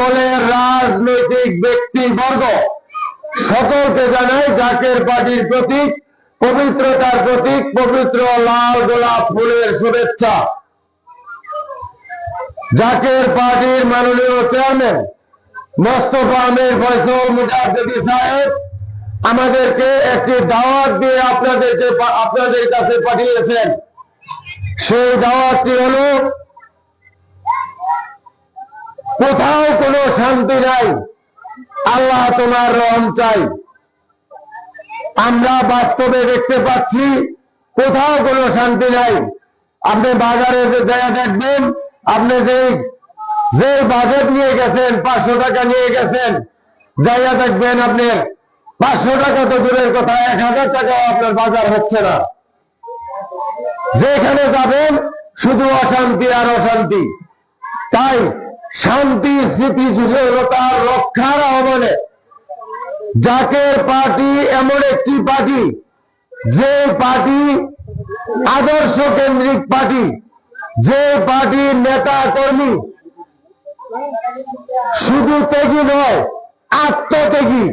দলের রাজনৈতিক ব্যক্তিবর্গ সকলকে জানাই জাকের পার্টির প্রতীক, পবিত্রতার প্রতীক, পবিত্র লাল গোলাপ ফুলের শুভেচ্ছা। জাকের পার্টির মাননীয় চেয়ারম্যান মোস্তফা আমির ফয়সাল মুজাদ্দিদি সাহেব আমাদেরকে একটি দাওয়াত দিয়ে আপনাদের কাছে পাঠিয়েছেন। সেই দাওয়াতটি হলো, কোথাও কোনো শান্তি নাই, আল্লাহ তোমার রহম চাই। আমরা বাস্তবে দেখতে পাচ্ছি কোথাও কোনো শান্তি নাই। আপনি বাজারে জায়গা দেখবেন, আপনি যে বাজেট নিয়ে গেছেন, 500 টাকা নিয়ে গেছেন, জায়গা দেখবেন আপনার 500 টাকা তো দূরের কথা, 1000 টাকাও আপনার বাজার হচ্ছে না। যেখানে যাবেন শুধু অশান্তি আর অশান্তি। তাই শান্তি স্থিতিশীলতা রক্ষার আহ্বানে জাকের পার্টি এমন একটি পার্টি, যে পার্টি আদর্শ কেন্দ্রিক পার্টি, যে পার্টির নেতা কর্মী শুধু ত্যাগী নয়, আত্মত্যাগী।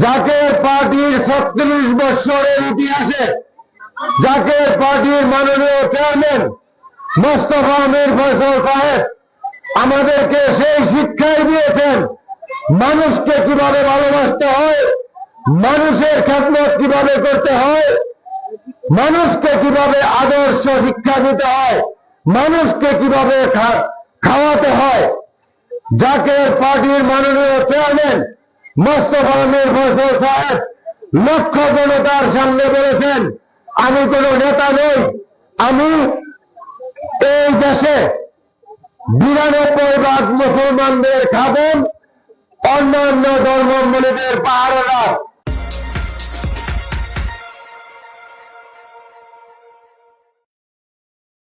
জাকের পার্টির 36 বছরের ইতিহাসে জাকের পার্টির মাননীয় চেয়ারম্যান মোস্তফা আমির ফয়সাল সাহেব আমাদেরকে সেই শিক্ষাই দিয়েছেন, মানুষকে কিভাবে ভালোবাসতে হয়, মানুষের খেদমত কিভাবে করতে হয়, মানুষকে কিভাবে আদর্শ শিক্ষা দিতে হয়, মানুষকে কিভাবে খাওয়াতে হয়। জাকের পার্টির মাননীয় চেয়ারম্যান মোস্তফা আমির ফয়সাল সাহেব লক্ষ জনতার সামনে বলেছেন, আমি কোনো নেতা নই, আমি এই দেশে 92% মুসলমানদের খাবেন, অন্যান্য ধর্মাবলম্বীদের পাহারাদার।